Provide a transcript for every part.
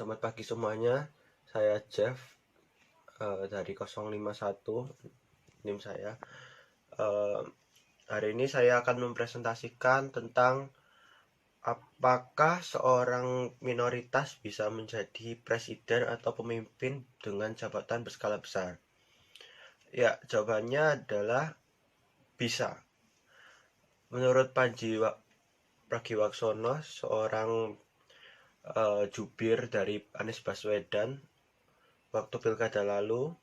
Selamat pagi semuanya, saya Jeff dari 051 NIM saya. Hari ini saya akan mempresentasikan tentang apakah seorang minoritas bisa menjadi presiden atau pemimpin dengan jabatan berskala besar. Ya, jawabannya adalah bisa. Menurut Panji Pragiwaksono, seorang jubir dari Anies Baswedan, waktu pilkada lalu,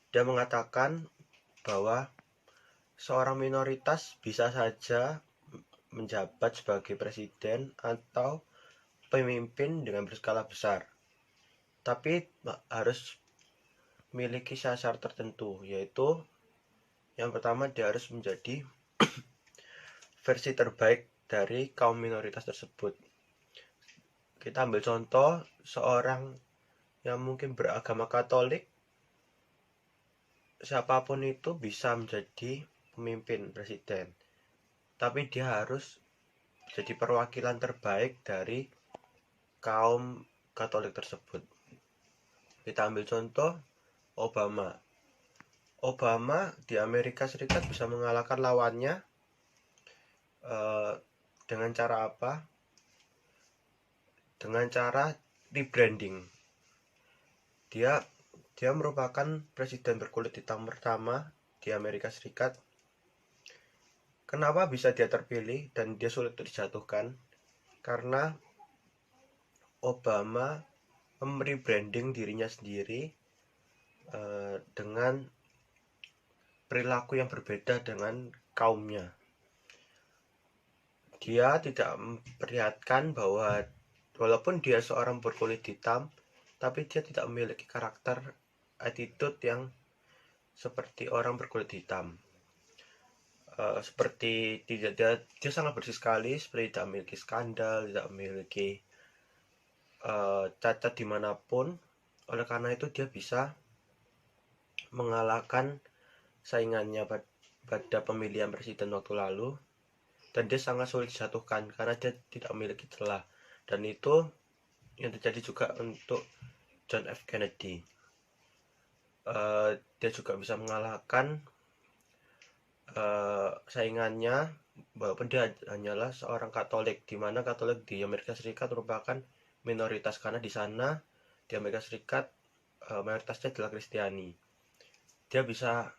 dia mengatakan bahwa seorang minoritas bisa saja menjabat sebagai presiden atau pemimpin dengan berskala besar, tapi harus memiliki syarat tertentu, yaitu yang pertama dia harus menjadi versi terbaik dari kaum minoritas tersebut. Kita ambil contoh seorang yang mungkin beragama Katolik, siapapun itu bisa menjadi pemimpin presiden, tapi dia harus jadi perwakilan terbaik dari kaum Katolik tersebut. Kita ambil contoh Obama. Obama di Amerika Serikat bisa mengalahkan lawannya dengan cara apa? Dengan cara rebranding. Dia merupakan presiden berkulit hitam pertama di Amerika Serikat. Kenapa bisa dia terpilih dan dia sulit untuk dijatuhkan? Karena Obama merebranding dirinya sendiri dengan perilaku yang berbeda dengan kaumnya. Dia tidak memperlihatkan bahwa walaupun dia seorang berkulit hitam, tapi dia tidak memiliki karakter attitude yang seperti orang berkulit hitam. Seperti dia sangat bersih sekali, seperti tidak memiliki skandal, tidak memiliki cacat dimanapun. Oleh karena itu dia bisa mengalahkan saingannya pada pemilihan presiden waktu lalu, dan dia sangat sulit dijatuhkan karena dia tidak memiliki celah. Dan itu yang terjadi juga untuk John F. Kennedy. Dia juga bisa mengalahkan saingannya walaupun dia hanyalah seorang Katolik, di mana Katolik di Amerika Serikat merupakan minoritas karena di sana di Amerika Serikat mayoritasnya adalah Kristiani. Dia bisa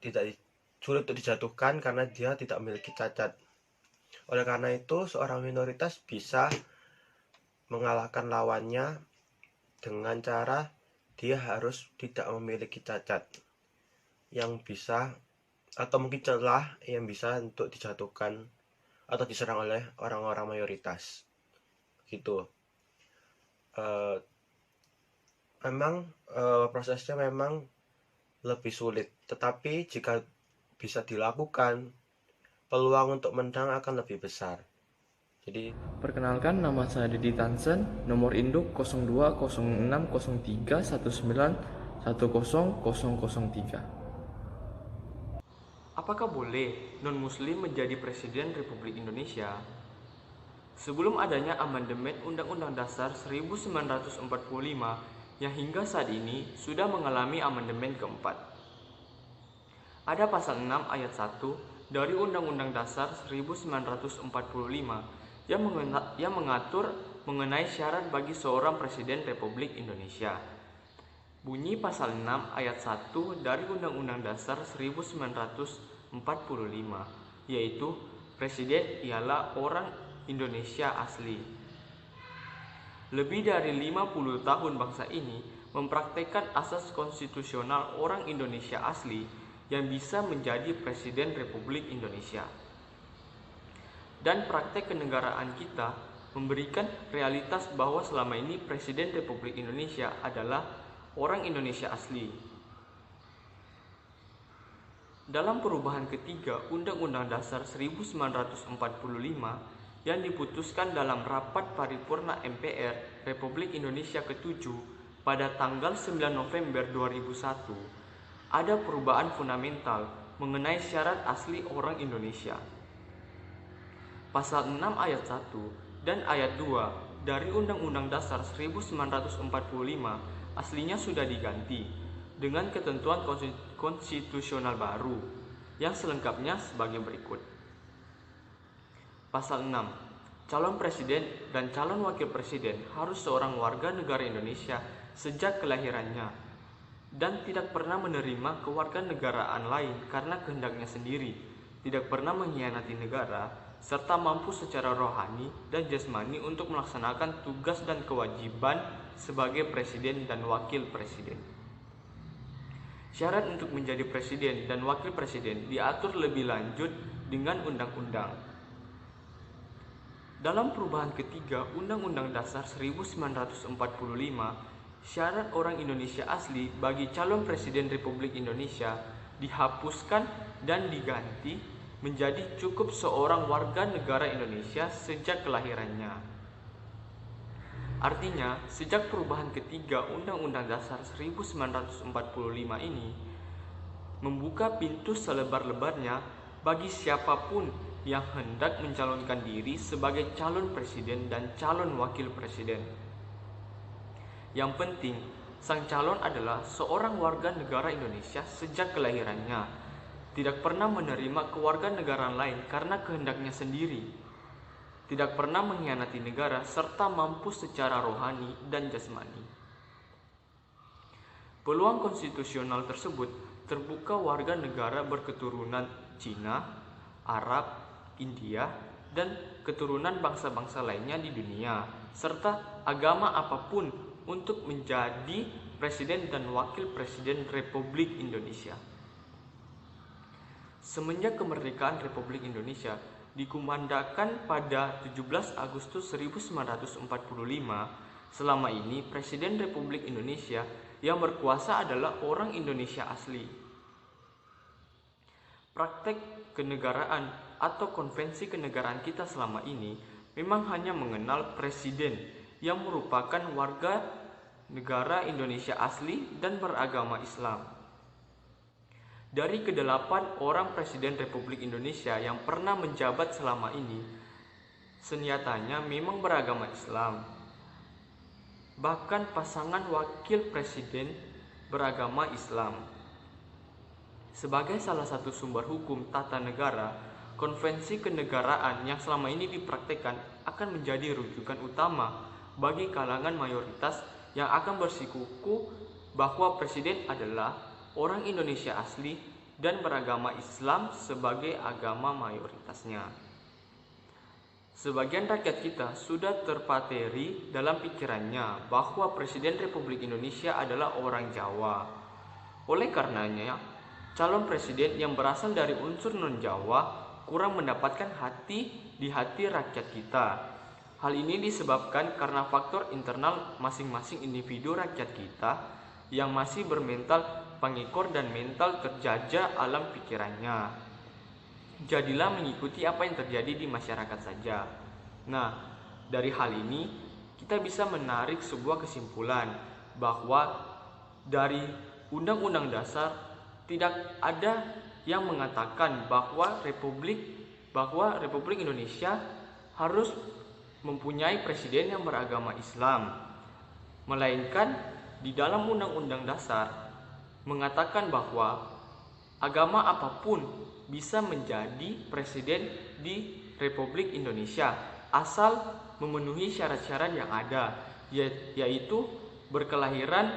tidak sulit untuk dijatuhkan karena dia tidak memiliki cacat. Oleh karena itu seorang minoritas bisa mengalahkan lawannya dengan cara dia harus tidak memiliki cacat yang bisa atau mungkin celah yang bisa untuk dijatuhkan atau diserang oleh orang-orang mayoritas gitu. Prosesnya memang lebih sulit, tetapi jika bisa dilakukan, peluang untuk menang akan lebih besar. Jadi, perkenalkan, nama saya Dedi Tansen, nomor induk 02060319100003. Apakah boleh non-muslim menjadi presiden Republik Indonesia? Sebelum adanya amandemen Undang-Undang Dasar 1945 yang hingga saat ini sudah mengalami amandemen keempat. Ada pasal 6 ayat 1 dari Undang-Undang Dasar 1945 yang mengatur mengenai syarat bagi seorang presiden Republik Indonesia. Bunyi pasal 6 ayat 1 dari Undang-Undang Dasar 1945, yaitu presiden ialah orang Indonesia asli. Lebih dari 50 tahun bangsa ini mempraktikkan asas konstitusional orang Indonesia asli yang bisa menjadi presiden Republik Indonesia. Dan praktek kenegaraan kita memberikan realitas bahwa selama ini Presiden Republik Indonesia adalah orang Indonesia asli. Dalam perubahan ketiga Undang-Undang Dasar 1945 yang diputuskan dalam rapat paripurna MPR Republik Indonesia ke-7 pada tanggal 9 November 2001, ada perubahan fundamental mengenai syarat asli orang Indonesia. Pasal 6 ayat 1 dan ayat 2 dari Undang-Undang Dasar 1945 aslinya sudah diganti dengan ketentuan konstitusional baru yang selengkapnya sebagai berikut. Pasal 6. Calon presiden dan calon wakil presiden harus seorang warga negara Indonesia sejak kelahirannya dan tidak pernah menerima kewarganegaraan lain karena kehendaknya sendiri, tidak pernah mengkhianati negara, serta mampu secara rohani dan jasmani untuk melaksanakan tugas dan kewajiban sebagai presiden dan wakil presiden. Syarat untuk menjadi presiden dan wakil presiden diatur lebih lanjut dengan undang-undang. Dalam perubahan ketiga Undang-Undang Dasar 1945, syarat orang Indonesia asli bagi calon presiden Republik Indonesia dihapuskan dan diganti menjadi cukup seorang warga negara Indonesia sejak kelahirannya. Artinya, sejak perubahan ketiga Undang-Undang Dasar 1945 ini membuka pintu selebar-lebarnya bagi siapapun yang hendak mencalonkan diri sebagai calon presiden dan calon wakil presiden. Yang penting, sang calon adalah seorang warga negara Indonesia sejak kelahirannya, tidak pernah menerima kewarganegaraan lain karena kehendaknya sendiri, tidak pernah mengkhianati negara, serta mampu secara rohani dan jasmani. Peluang konstitusional tersebut terbuka warga negara berketurunan Cina, Arab, India, dan keturunan bangsa-bangsa lainnya di dunia, serta agama apapun untuk menjadi presiden dan wakil presiden Republik Indonesia. Semenjak kemerdekaan Republik Indonesia dikumandangkan pada 17 Agustus 1945, selama ini Presiden Republik Indonesia yang berkuasa adalah orang Indonesia asli. Praktek kenegaraan atau konvensi kenegaraan kita selama ini memang hanya mengenal presiden yang merupakan warga negara Indonesia asli dan beragama Islam. Dari ke-8 orang Presiden Republik Indonesia yang pernah menjabat selama ini, senyatanya memang beragama Islam. Bahkan pasangan wakil presiden beragama Islam. Sebagai salah satu sumber hukum tata negara, konvensi kenegaraan yang selama ini dipraktikkan akan menjadi rujukan utama bagi kalangan mayoritas yang akan bersikukuh bahwa presiden adalah orang Indonesia asli dan beragama Islam sebagai agama mayoritasnya. Sebagian rakyat kita sudah terpateri dalam pikirannya bahwa Presiden Republik Indonesia adalah orang Jawa. Oleh karenanya, calon presiden yang berasal dari unsur non-Jawa kurang mendapatkan di hati rakyat kita. Hal ini disebabkan karena faktor internal masing-masing individu rakyat kita yang masih bermental pengekor dan mental terjajah alam pikirannya. Jadilah mengikuti apa yang terjadi di masyarakat saja. Nah, dari hal ini kita bisa menarik sebuah kesimpulan bahwa dari Undang-Undang Dasar tidak ada yang mengatakan bahwa Republik Indonesia harus mempunyai presiden yang beragama Islam, melainkan di dalam Undang-Undang Dasar mengatakan bahwa agama apapun bisa menjadi presiden di Republik Indonesia asal memenuhi syarat-syarat yang ada, yaitu berkelahiran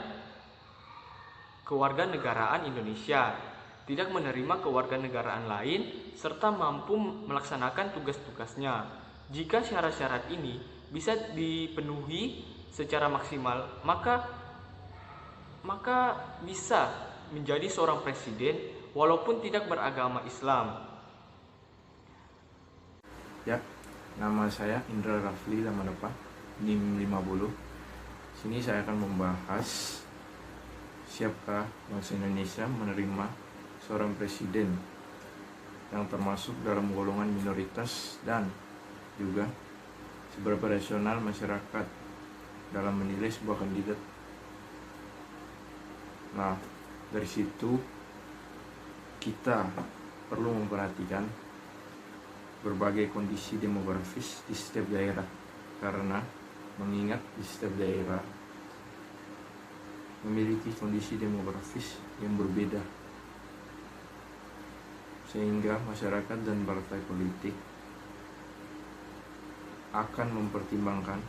kewarganegaraan Indonesia, tidak menerima kewarganegaraan lain, serta mampu melaksanakan tugas-tugasnya. Jika syarat-syarat ini bisa dipenuhi secara maksimal, maka bisa menjadi seorang presiden walaupun tidak beragama Islam. Ya, nama saya Indra Rafli Lamanapa, NIM 50. Sini saya akan membahas siapkah bangsa Indonesia menerima seorang presiden yang termasuk dalam golongan minoritas dan juga seberapa rasional masyarakat dalam menilai sebuah kandidat. Nah, dari situ kita perlu memperhatikan berbagai kondisi demografis di setiap daerah, karena mengingat di setiap daerah memiliki kondisi demografis yang berbeda, sehingga masyarakat dan partai politik akan mempertimbangkan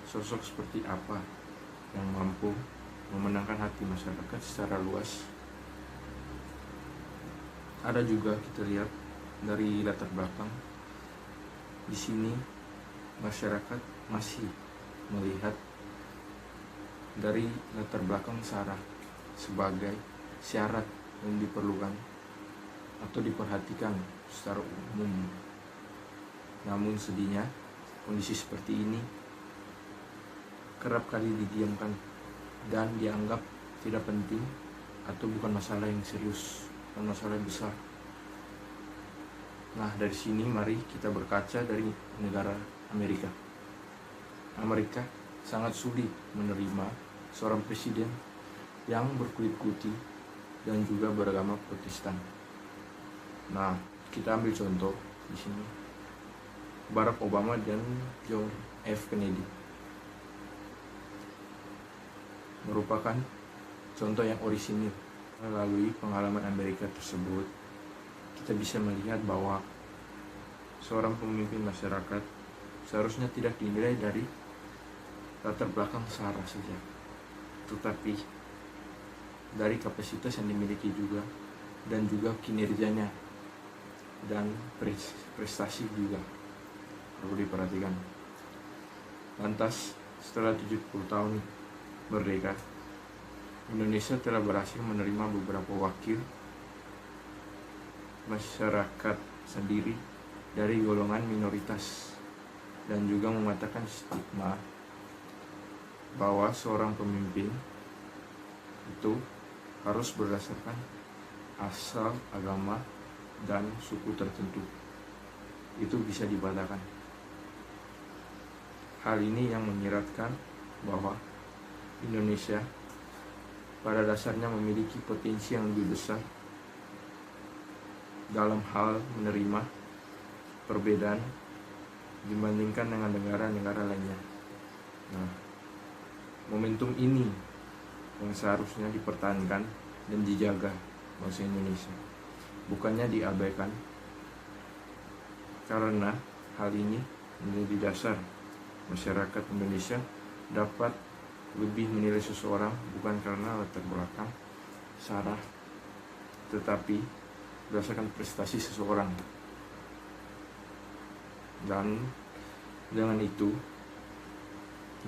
sosok seperti apa yang mampu memenangkan hati masyarakat secara luas. Ada juga kita lihat dari latar belakang di sini masyarakat masih melihat dari latar belakang SARA sebagai syarat yang diperlukan atau diperhatikan secara umum. Namun sedihnya kondisi seperti ini kerap kali didiamkan dan dianggap tidak penting atau bukan masalah yang serius, bukan masalah yang besar. Nah, dari sini mari kita berkaca dari negara Amerika. Amerika sangat sulit menerima seorang presiden yang berkulit putih dan juga beragama Protestan. Nah, kita ambil contoh di sini Barack Obama dan John F. Kennedy merupakan contoh yang orisinil. Melalui pengalaman Amerika tersebut, kita bisa melihat bahwa seorang pemimpin masyarakat seharusnya tidak dinilai dari latar belakang SARA saja, tetapi dari kapasitas yang dimiliki juga, dan juga kinerjanya dan prestasi juga perlu diperhatikan. Lantas, setelah 70 tahun merdeka, Indonesia telah berhasil menerima beberapa wakil masyarakat sendiri dari golongan minoritas dan juga mematahkan stigma bahwa seorang pemimpin itu harus berdasarkan asal, agama, dan suku tertentu. Itu bisa dipatahkan. Hal ini yang menyiratkan bahwa Indonesia pada dasarnya memiliki potensi yang lebih besar dalam hal menerima perbedaan dibandingkan dengan negara-negara lainnya. Nah, momentum ini yang seharusnya dipertahankan dan dijaga bangsa Indonesia, bukannya diabaikan, karena hal ini menjadi dasar masyarakat Indonesia dapat lebih menilai seseorang bukan karena latar belakang SARA, tetapi berdasarkan prestasi seseorang. Dan dengan itu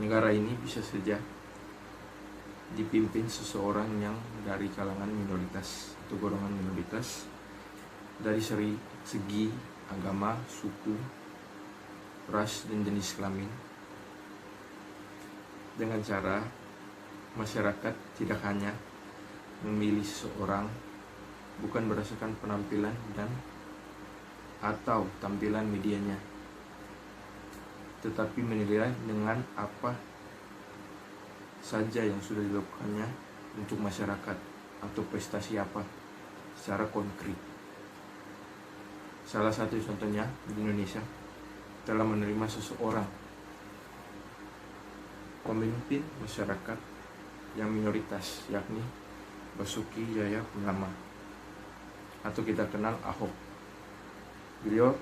negara ini bisa saja dipimpin seseorang yang dari kalangan minoritas atau golongan minoritas dari segi agama, suku, ras, dan jenis kelamin, dengan cara masyarakat tidak hanya memilih seseorang bukan berdasarkan penampilan dan atau tampilan medianya, tetapi menilai dengan apa saja yang sudah dilakukannya untuk masyarakat atau prestasi apa secara konkret. Salah satu contohnya di Indonesia telah menerima seseorang pemimpin masyarakat yang minoritas, yakni Basuki Cahayapurnama atau kita kenal Ahok. Beliau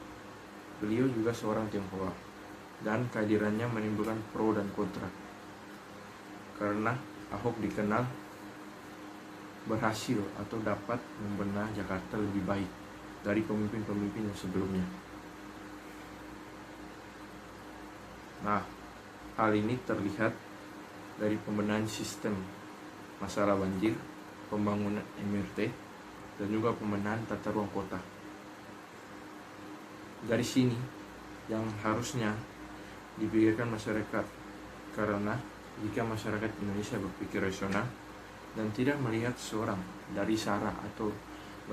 juga seorang Tionghoa dan kehadirannya menimbulkan pro dan kontra, karena Ahok dikenal berhasil atau dapat membenah Jakarta lebih baik dari pemimpin-pemimpin yang sebelumnya. Nah, hal ini terlihat dari pembenahan sistem masalah banjir, pembangunan MRT, dan juga pembenahan tata ruang kota. Dari sini yang harusnya dipikirkan masyarakat, karena jika masyarakat Indonesia berpikir rasional dan tidak melihat seorang dari SARA atau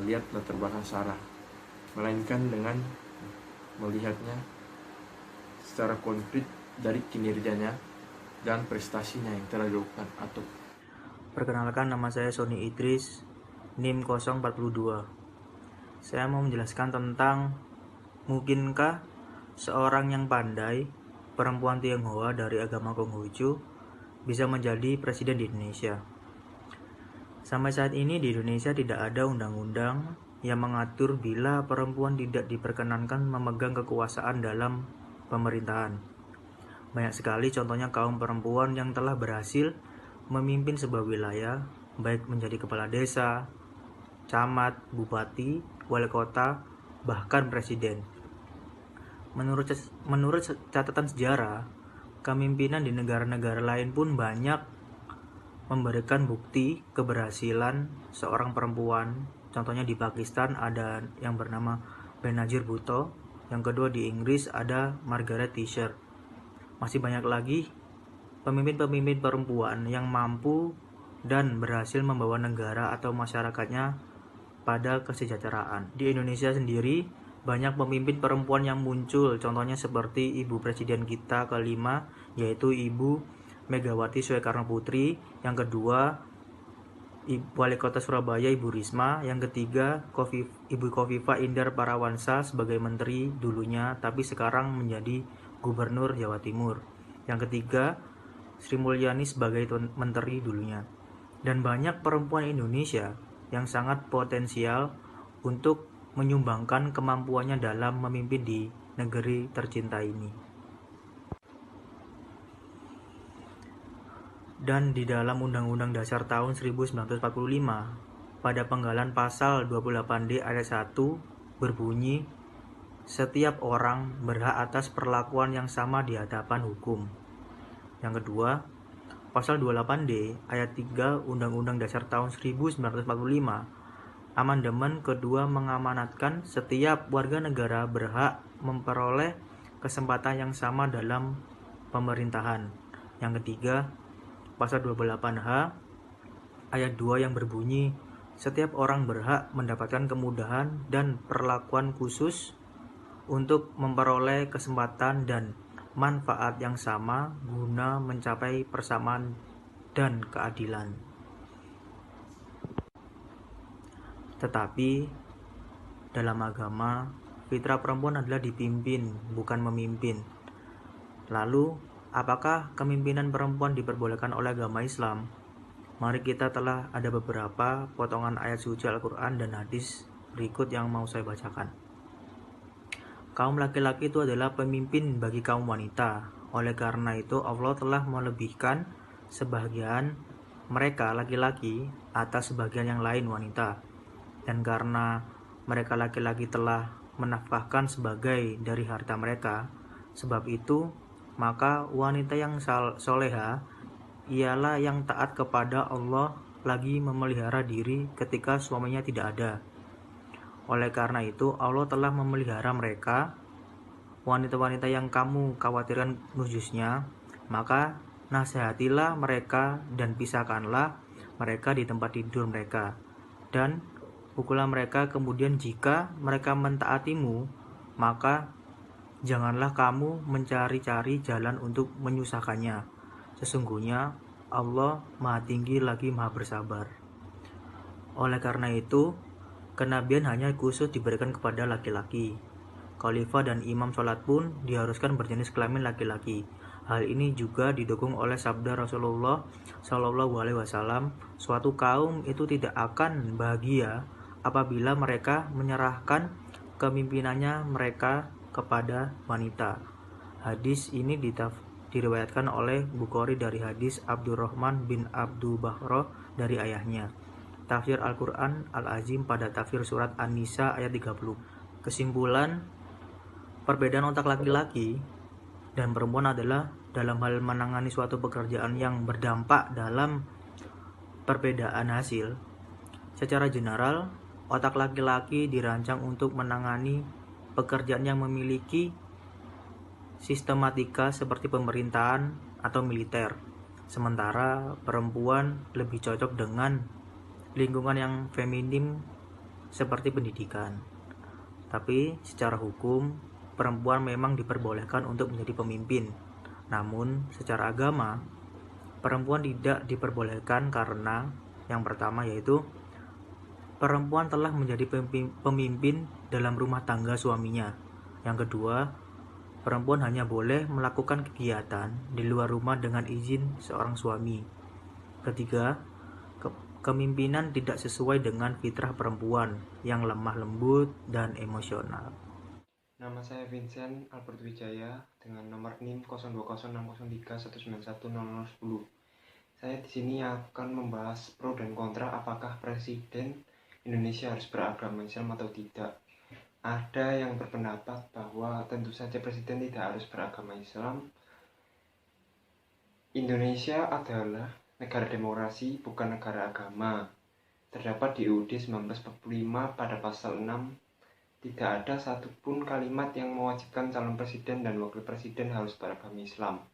melihat latar belakang SARA, melainkan dengan melihatnya secara konkret dari kinerjanya dan prestasinya yang telah dilakukan. Atau perkenalkan, nama saya Sony Idris, NIM 042. Saya mau menjelaskan tentang mungkinkah seorang yang pandai perempuan Tionghoa dari agama Konghucu bisa menjadi presiden di Indonesia. Sampai saat ini di Indonesia tidak ada undang-undang yang mengatur bila perempuan tidak diperkenankan memegang kekuasaan dalam pemerintahan. Banyak sekali contohnya kaum perempuan yang telah berhasil memimpin sebuah wilayah, baik menjadi kepala desa, camat, bupati, wali kota, bahkan presiden. Menurut catatan sejarah, kepemimpinan di negara-negara lain pun banyak memberikan bukti keberhasilan seorang perempuan. Contohnya di Pakistan ada yang bernama Benazir Bhutto, yang kedua di Inggris ada Margaret Thatcher. Masih banyak lagi pemimpin-pemimpin perempuan yang mampu dan berhasil membawa negara atau masyarakatnya pada kesejahteraan. Di Indonesia sendiri banyak pemimpin perempuan yang muncul, contohnya seperti Ibu Presiden kita kelima, yaitu Ibu Megawati Soekarno Putri, yang kedua Wali Kota Surabaya Ibu Risma, yang ketiga Ibu Khofifah Indar Parawansa sebagai menteri dulunya, tapi sekarang menjadi Gubernur Jawa Timur, yang ketiga Sri Mulyani sebagai menteri dulunya. Dan banyak perempuan Indonesia yang sangat potensial untuk menyumbangkan kemampuannya dalam memimpin di negeri tercinta ini. Dan di dalam Undang-Undang Dasar tahun 1945, pada penggalan pasal 28D ayat 1 berbunyi, setiap orang berhak atas perlakuan yang sama di hadapan hukum. Yang kedua, pasal 28D ayat 3 Undang-Undang Dasar tahun 1945, amandemen kedua mengamanatkan setiap warga negara berhak memperoleh kesempatan yang sama dalam pemerintahan. Yang ketiga, pasal 28H ayat 2 yang berbunyi, setiap orang berhak mendapatkan kemudahan dan perlakuan khusus untuk memperoleh kesempatan dan manfaat yang sama guna mencapai persamaan dan keadilan. Tetapi dalam agama, fitrah perempuan adalah dipimpin, bukan memimpin. Lalu, apakah kepemimpinan perempuan diperbolehkan oleh agama Islam? Mari kita telah ada beberapa potongan ayat suci Al-Quran dan hadis berikut yang mau saya bacakan. Kaum laki-laki itu adalah pemimpin bagi kaum wanita. Oleh karena itu, Allah telah melebihkan sebagian mereka laki-laki atas sebagian yang lain wanita. Dan karena mereka laki-laki telah menafkahkan sebagai dari harta mereka, sebab itu maka wanita yang soleha ialah yang taat kepada Allah lagi memelihara diri ketika suaminya tidak ada. Oleh karena itu Allah telah memelihara mereka, wanita-wanita yang kamu khawatirkan nujusnya, maka nasihatilah mereka dan pisahkanlah mereka di tempat tidur mereka, dan pukullah mereka. Kemudian jika mereka mentaatimu, maka janganlah kamu mencari-cari jalan untuk menyusahkannya. Sesungguhnya Allah Maha Tinggi lagi Maha Bersabar. Oleh karena itu, kenabian hanya khusus diberikan kepada laki-laki. Khalifah dan imam sholat pun diharuskan berjenis kelamin laki-laki. Hal ini juga didukung oleh sabda Rasulullah SAW, suatu kaum itu tidak akan bahagia apabila mereka menyerahkan kepemimpinannya mereka kepada wanita. Hadis ini diriwayatkan oleh Bukhari dari hadis Abdurrahman bin Abdu Bahro dari ayahnya. Tafsir Al-Quran Al-Azim pada tafsir surat An-Nisa ayat 30. Kesimpulan, perbedaan otak laki-laki dan perempuan adalah dalam hal menangani suatu pekerjaan yang berdampak dalam perbedaan hasil. Secara general, otak laki-laki dirancang untuk menangani pekerjaan yang memiliki sistematika seperti pemerintahan atau militer, sementara perempuan lebih cocok dengan lingkungan yang feminim seperti pendidikan. Tapi secara hukum, perempuan memang diperbolehkan untuk menjadi pemimpin. Namun secara agama, perempuan tidak diperbolehkan karena yang pertama yaitu perempuan telah menjadi pemimpin dalam rumah tangga suaminya. Yang kedua, perempuan hanya boleh melakukan kegiatan di luar rumah dengan izin seorang suami. Ketiga, kepemimpinan tidak sesuai dengan fitrah perempuan yang lemah lembut dan emosional. Nama saya Vincent Albert Wijaya dengan nomor NIM 020603191010. Saya di sini akan membahas pro dan kontra apakah Presiden Indonesia harus beragama Islam atau tidak. Ada yang berpendapat bahwa tentu saja Presiden tidak harus beragama Islam. Indonesia adalah negara demokrasi, bukan negara agama. Terdapat di UUD 1945 pada pasal 6, tidak ada satupun kalimat yang mewajibkan calon presiden dan wakil presiden harus beragama Islam.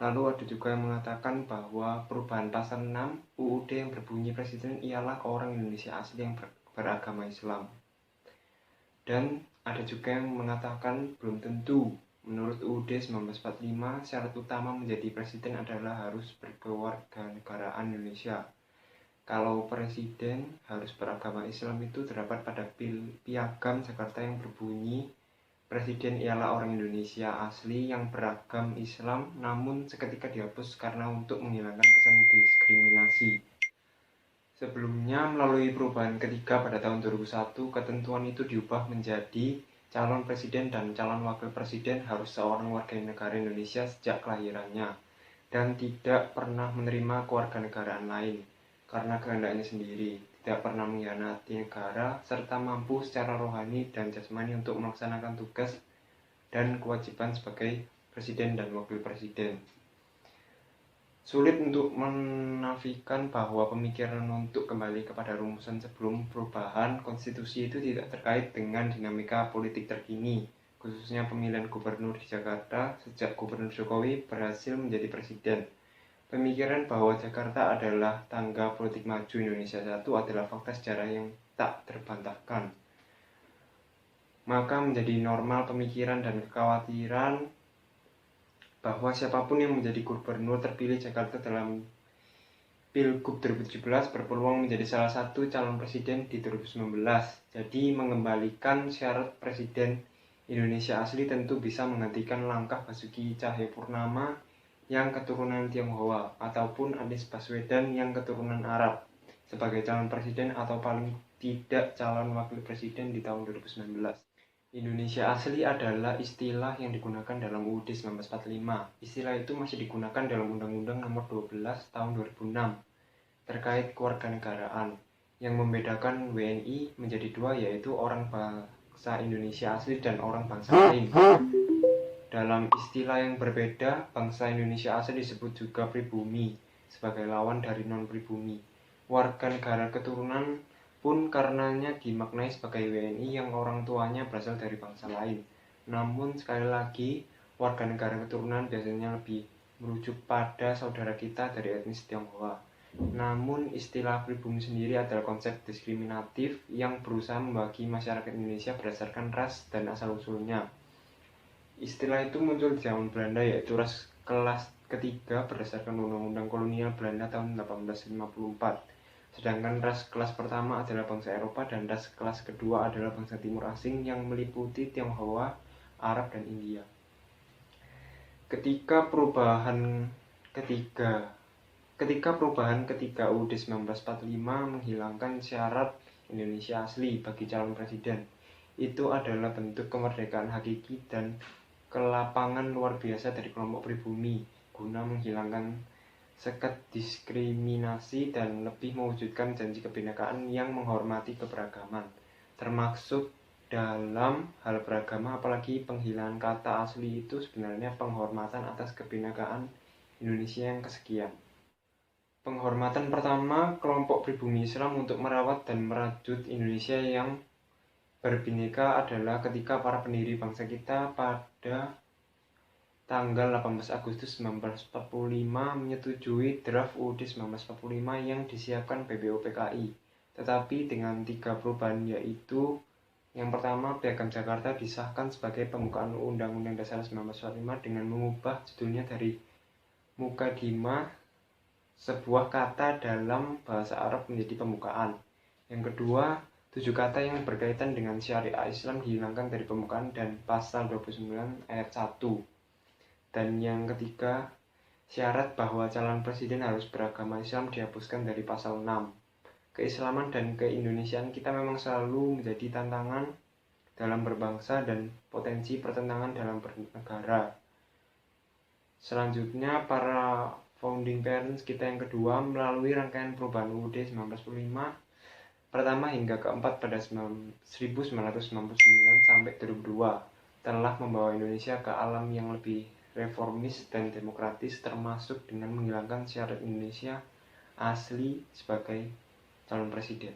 Lalu ada juga yang mengatakan bahwa perubahan pasal 6 UUD yang berbunyi presiden ialah orang Indonesia asli yang beragama Islam. Dan ada juga yang mengatakan belum tentu. Menurut UUD 1945, syarat utama menjadi presiden adalah harus berkewarganegaraan Indonesia. Kalau presiden harus beragama Islam itu terdapat pada Piagam Jakarta yang berbunyi presiden ialah orang Indonesia asli yang beragam Islam, namun seketika dihapus karena untuk menghilangkan kesan diskriminasi. Sebelumnya melalui perubahan ketiga pada tahun 2001, ketentuan itu diubah menjadi calon presiden dan calon wakil presiden harus seorang warga negara Indonesia sejak kelahirannya dan tidak pernah menerima kewarganegaraan lain karena kehendaknya sendiri, tidak pernah mengkhianati negara, serta mampu secara rohani dan jasmani untuk melaksanakan tugas dan kewajiban sebagai presiden dan wakil presiden. Sulit untuk menafikan bahwa pemikiran untuk kembali kepada rumusan sebelum perubahan konstitusi itu tidak terkait dengan dinamika politik terkini, khususnya pemilihan gubernur di Jakarta sejak Gubernur Jokowi berhasil menjadi presiden. Pemikiran bahwa Jakarta adalah tangga politik maju Indonesia satu adalah fakta sejarah yang tak terbantahkan. Maka menjadi normal pemikiran dan kekhawatiran bahwa siapapun yang menjadi gubernur terpilih Jakarta dalam Pilgub 2017 berpeluang menjadi salah satu calon presiden di 2019. Jadi mengembalikan syarat presiden Indonesia asli tentu bisa menggantikan langkah Basuki Cahayapurnama yang keturunan Tionghoa ataupun Anies Baswedan yang keturunan Arab sebagai calon presiden atau paling tidak calon wakil presiden di tahun 2019. Indonesia asli adalah istilah yang digunakan dalam UUD 1945. Istilah itu masih digunakan dalam Undang-Undang Nomor 12 Tahun 2006 terkait kewarganegaraan yang membedakan WNI menjadi dua, yaitu orang bangsa Indonesia asli dan orang bangsa lain. Dalam istilah yang berbeda, bangsa Indonesia asli disebut juga pribumi sebagai lawan dari non-pribumi. Warga negara keturunan pun karenanya dimaknai sebagai WNI yang orang tuanya berasal dari bangsa lain. Namun sekali lagi, warga negara keturunan biasanya lebih merujuk pada saudara kita dari etnis Tionghoa. Namun istilah pribumi sendiri adalah konsep diskriminatif yang berusaha membagi masyarakat Indonesia berdasarkan ras dan asal-usulnya. Istilah itu muncul di zaman Belanda, yaitu ras kelas ketiga berdasarkan Undang-Undang Kolonial Belanda tahun 1854. Sedangkan ras kelas pertama adalah bangsa Eropa dan ras kelas kedua adalah bangsa timur asing yang meliputi Tionghoa, Arab, dan India. Ketika perubahan ketiga UUD 1945 menghilangkan syarat Indonesia asli bagi calon presiden, itu adalah bentuk kemerdekaan hakiki dan kelapangan luar biasa dari kelompok pribumi guna menghilangkan sekat diskriminasi dan lebih mewujudkan janji kebinekaan yang menghormati keberagaman, termasuk dalam hal beragama. Apalagi penghilangan kata asli itu sebenarnya penghormatan atas kebinekaan Indonesia yang kesekian. Penghormatan pertama kelompok pribumi Islam untuk merawat dan merajut Indonesia yang berbineka adalah ketika para pendiri bangsa kita pada tanggal 18 Agustus 1945 menyetujui draft UUD 1945 yang disiapkan BPUPKI. Tetapi dengan 3 perubahan, yaitu yang pertama, Piagam Jakarta disahkan sebagai pembukaan Undang-Undang Dasar 1945 dengan mengubah judulnya dari Mukadimah, sebuah kata dalam bahasa Arab, menjadi pembukaan. Yang kedua, 7 kata yang berkaitan dengan syariat Islam dihilangkan dari pembukaan dan pasal 29 ayat 1. Dan yang ketiga, syarat bahwa calon presiden harus beragama Islam dihapuskan dari pasal 6. Keislaman dan keindonesiaan kita memang selalu menjadi tantangan dalam berbangsa dan potensi pertentangan dalam bernegara. Selanjutnya, para founding parents kita yang kedua melalui rangkaian perubahan UUD 1945 pertama hingga keempat pada 1999 sampai 2002 telah membawa Indonesia ke alam yang lebih reformis dan demokratis, termasuk dengan menghilangkan syarat Indonesia asli sebagai calon presiden.